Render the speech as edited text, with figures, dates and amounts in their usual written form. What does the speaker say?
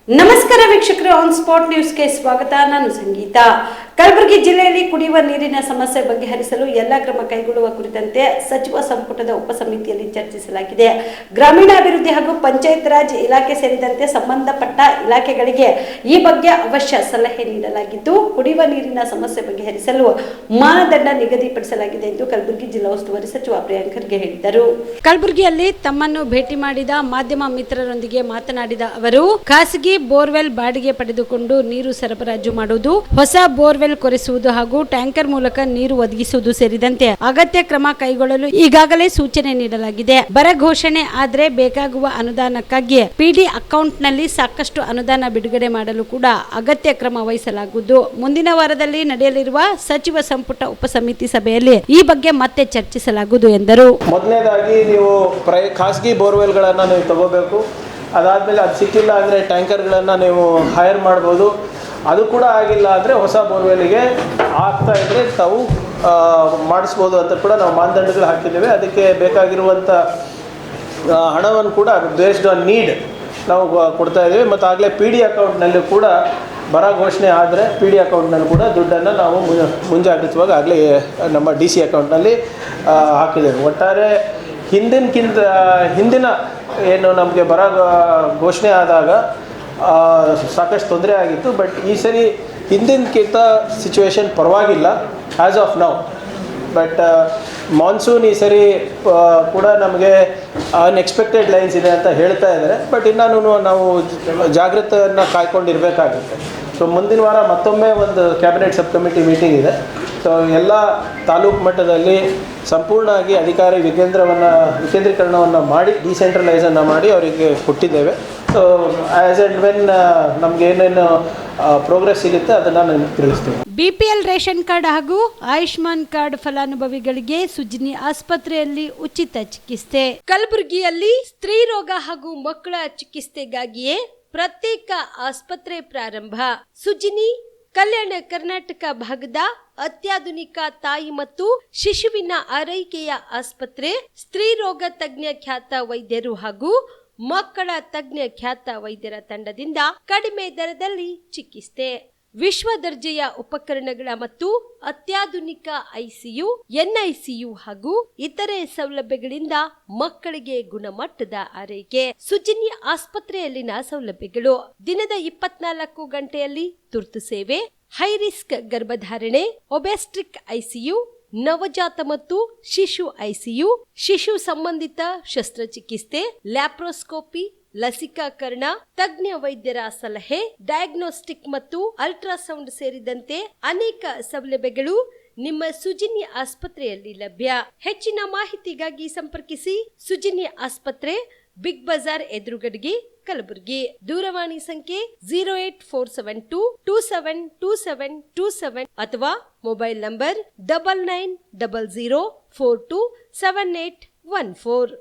ನಮಸ್ಕಾರ ವೀಕ್ಷಕರು, on spot ನ್ಯೂಸ್ಗೆ ಸ್ವಾಗತ. ನಾನು ಸಂಗೀತ. ಕಲಬುರಗಿ ಜಿಲ್ಲೆಯಲ್ಲಿ ಕುಡಿಯುವ ನೀರಿನ ಸಮಸ್ಯೆ ಬಗೆಹರಿಸಲು ಎಲ್ಲ ಕ್ರಮ ಕೈಗೊಳ್ಳುವ ಕುರಿತಂತೆ ಸಚಿವ ಸಂಪುಟದ ಉಪಸಮಿತಿಯಲ್ಲಿ ಚರ್ಚಿಸಲಾಗಿದೆ. ಗ್ರಾಮೀಣಾಭಿವೃದ್ಧಿ ಹಾಗೂ ಪಂಚಾಯತ್ ರಾಜ್ ಇಲಾಖೆ ಸೇರಿದಂತೆ ಸಂಬಂಧಪಟ್ಟ ಇಲಾಖೆಗಳಿಗೆ ಈ ಬಗ್ಗೆ ಅವಶ್ಯ ಸಲಹೆ ನೀಡಲಾಗಿದ್ದು, ಕುಡಿಯುವ ನೀರಿನ ಸಮಸ್ಯೆ ಬಗೆಹರಿಸಲು ಮಾನದಂಡ ನಿಗದಿಪಡಿಸಲಾಗಿದೆ ಎಂದು ಕಲಬುರಗಿ ಜಿಲ್ಲಾ ಉಸ್ತುವಾರಿ ಸಚಿವ ಪ್ರಿಯಾಂಕ್ ಖರ್ಗೆ ಹೇಳಿದರು. ಕಲಬುರಗಿಯಲ್ಲಿ ತಮ್ಮನ್ನು ಭೇಟಿ ಮಾಡಿದ ಮಾಧ್ಯಮ ಮಿತ್ರರೊಂದಿಗೆ ಮಾತನಾಡಿದ ಅವರು, ಖಾಸಗಿ ಬೋರ್ವೆಲ್ ಬಾಡಿಗೆ ಪಡೆದುಕೊಂಡು ನೀರು ಸರಬರಾಜು ಮಾಡುವುದು, ಹೊಸ ಬೋರ್ವೆಲ್ ಕೊರೆಸುವುದು ಹಾಗೂ ಟ್ಯಾಂಕರ್ ಮೂಲಕ ನೀರು ಒದಗಿಸುವುದು ಸೇರಿದಂತೆ ಅಗತ್ಯ ಕ್ರಮ ಕೈಗೊಳ್ಳಲು ಈಗಾಗಲೇ ಸೂಚನೆ ನೀಡಲಾಗಿದೆ. ಬರ ಘೋಷಣೆ ಆದರೆ ಬೇಕಾಗುವ ಅನುದಾನಕ್ಕಾಗಿ ಪಿಡಿ ಅಕೌಂಟ್ನಲ್ಲಿ ಸಾಕಷ್ಟು ಅನುದಾನ ಬಿಡುಗಡೆ ಮಾಡಲು ಕೂಡ ಅಗತ್ಯ ಕ್ರಮ ವಹಿಸಲಾಗುವುದು. ಮುಂದಿನ ವಾರದಲ್ಲಿ ನಡೆಯಲಿರುವ ಸಚಿವ ಸಂಪುಟ ಉಪಸಮಿತಿ ಸಭೆಯಲ್ಲಿ ಈ ಬಗ್ಗೆ ಮತ್ತೆ ಚರ್ಚಿಸಲಾಗುವುದು ಎಂದರು. ಮೊದಲನೇದಾಗಿ ನೀವು ಖಾಸಗಿ ಬೋರ್ವೆಲ್ಗಳನ್ನು ನೀವು ತಗೋಬೇಕು. ಅದಾದಮೇಲೆ ಅದು ಸಿಕ್ಕಿಲ್ಲ ಅಂದರೆ ಟ್ಯಾಂಕರ್ಗಳನ್ನು ನೀವು ಹೈರ್ ಮಾಡ್ಬೋದು. ಅದು ಕೂಡ ಆಗಿಲ್ಲ ಅಂದರೆ ಹೊಸ ಬೋರ್ವೆಲ್ಗೆ ಆಗ್ತಾ ಇದ್ದರೆ ತಾವು ಮಾಡಿಸ್ಬೋದು ಅಂತ ಕೂಡ ನಾವು ಮಾನದಂಡಗಳು ಹಾಕಿದ್ದೇವೆ. ಅದಕ್ಕೆ ಬೇಕಾಗಿರುವಂಥ ಹಣವನ್ನು ಕೂಡ ಬೇಸ್ಡ್ ಆನ್ ನೀಡ್ ನಾವು ಕೊಡ್ತಾ ಇದ್ದೇವೆ. ಮತ್ತು ಆಗಲೇ ಪಿ ಡಿ ಅಕೌಂಟ್ನಲ್ಲಿ ಕೂಡ ಬರ ಘೋಷಣೆ ಆದರೆ ಪಿ ಡಿ ಅಕೌಂಟ್ನಲ್ಲಿ ಕೂಡ ದುಡ್ಡನ್ನು ನಾವು ಮುಂಜಾಗ್ರತವಾಗಿ ಆಗಲೇ ನಮ್ಮ ಡಿ ಸಿ ಅಕೌಂಟ್ನಲ್ಲಿ ಹಾಕಿದ್ದೇವೆ. ಒಟ್ಟಾರೆ ಹಿಂದಿನ ಏನು ನಮಗೆ ಬರ ಘೋಷಣೆ ಆದಾಗ ಸಾಕಷ್ಟು ತೊಂದರೆ ಆಗಿತ್ತು. ಬಟ್ ಈ ಸರಿ ಹಿಂದಿನಕ್ಕಿಂತ ಸಿಚುವೇಶನ್ ಪರವಾಗಿಲ್ಲ as of now. But monsoon ಈ ಸರಿ ಕೂಡ ನಮಗೆ ಅನ್ಎಕ್ಸ್ಪೆಕ್ಟೆಡ್ ಲೈನ್ಸ್ ಇದೆ ಅಂತ ಹೇಳ್ತಾ ಇದ್ದಾರೆ. ಬಟ್ ಇನ್ನೂ ನಾವು ಜಾಗೃತೆಯನ್ನು ಕಾಯ್ಕೊಂಡಿರಬೇಕಾಗುತ್ತೆ. ಸೊ ಮುಂದಿನ ವಾರ ಮತ್ತೊಮ್ಮೆ ಒಂದು ಕ್ಯಾಬಿನೆಟ್ ಸಬ್ ಕಮಿಟಿ ಮೀಟಿಂಗ್ ಇದೆ. ಸೊ ಎಲ್ಲ ತಾಲೂಕು ಮಟ್ಟದಲ್ಲಿ ಸಂಪೂರ್ಣವಾಗಿ ಅಧಿಕಾರಿ ವಿಕೇಂದ್ರೀಕರಣವನ್ನು ಮಾಡಿ ಡಿಸೆಂಟ್ರಲೈಸನ್ನು ಮಾಡಿ ಅವರಿಗೆ ಕೊಟ್ಟಿದ್ದೇವೆ. ಸೊ ಆ್ಯಸ್ ಆ್ಯಂಡ್ ವೆನ್ ನಮ್ಗೆ ಏನೇನು ಪ್ರೋಗ್ರೆಸ್ ಸಿಗುತ್ತೆ ಅದನ್ನು ನಾನು ತಿಳಿಸ್ತೀನಿ. ಬಿಪಿಎಲ್ ರೇಷನ್ ಕಾರ್ಡ್ ಹಾಗೂ ಆಯುಷ್ಮಾನ್ ಕಾರ್ಡ್ ಫಲಾನುಭವಿಗಳಿಗೆ ಸುಜಿನಿ ಆಸ್ಪತ್ರೆಯಲ್ಲಿ ಉಚಿತ ಚಿಕಿತ್ಸೆ. ಕಲಬುರಗಿಯಲ್ಲಿ ಸ್ತ್ರೀ ರೋಗ ಹಾಗೂ ಮಕ್ಕಳ ಚಿಕಿತ್ಸೆಗಾಗಿಯೇ ಪ್ರತ್ಯೇಕ ಆಸ್ಪತ್ರೆ ಪ್ರಾರಂಭ. ಸುಜಿನಿ ಕಲ್ಯಾಣ ಕರ್ನಾಟಕ ಭಾಗದ ಅತ್ಯಾಧುನಿಕ ತಾಯಿ ಮತ್ತು ಶಿಶುವಿನ ಆರೈಕೆಯ ಆಸ್ಪತ್ರೆ. ಸ್ತ್ರೀ ರೋಗ ತಜ್ಞ ಖ್ಯಾತ ವೈದ್ಯರು ಹಾಗೂ ಮಕ್ಕಳ ತಜ್ಞ ಖ್ಯಾತ ವೈದ್ಯರ ತಂಡದಿಂದ ಕಡಿಮೆ ದರದಲ್ಲಿ ಚಿಕಿತ್ಸೆ, ವಿಶ್ವ ದರ್ಜೆಯ ಉಪಕರಣಗಳ ಮತ್ತು ಅತ್ಯಾಧುನಿಕ ಐಸಿಯು, ಎನ್ಐಸಿಯು ಹಾಗೂ ಇತರೆ ಸೌಲಭ್ಯಗಳಿಂದ ಮಕ್ಕಳಿಗೆ ಗುಣಮಟ್ಟದ ಆರೈಕೆ. ಸುಜಿನಿ ಆಸ್ಪತ್ರೆಯಲ್ಲಿನ ಸೌಲಭ್ಯಗಳು: ದಿನದ 24 ಗಂಟೆಯಲ್ಲಿ ತುರ್ತು ಸೇವೆ, ಹೈ ರಿಸ್ಕ್ ಗರ್ಭಧಾರಣೆ, ಒಬೆಸ್ಟ್ರಿಕ್ ಐಸಿಯು, ನವಜಾತ ಮತ್ತು ಶಿಶು ಐಸಿಯು, ಶಿಶು ಸಂಬಂಧಿತ ಶಸ್ತ್ರಚಿಕಿತ್ಸೆ, ಲ್ಯಾಪ್ರೋಸ್ಕೋಪಿ, ಲಸಿಕಾಕರಣ, ತಜ್ಞ ವೈದ್ಯರ ಸಲಹೆ, ಡಯಾಗ್ನೋಸ್ಟಿಕ್ ಮತ್ತು ಅಲ್ಟ್ರಾಸೌಂಡ್ ಸೇರಿದಂತೆ ಅನೇಕ ಸೌಲಭ್ಯಗಳು ನಿಮ್ಮ ಸುಜಿನಿ ಆಸ್ಪತ್ರೆಯಲ್ಲಿ ಲಭ್ಯ. ಹೆಚ್ಚಿನ ಮಾಹಿತಿಗಾಗಿ ಸಂಪರ್ಕಿಸಿ ಸುಜಿನಿ ಆಸ್ಪತ್ರೆ, ಬಿಗ್ ಬಜಾರ್ ಎದುರುಗಡೆಗೆ, ಕಲಬುರಗಿ. ದೂರವಾಣಿ ಸಂಖ್ಯೆ 08472272727 ಅಥವಾ ಮೊಬೈಲ್ ನಂಬರ್ 9900427814.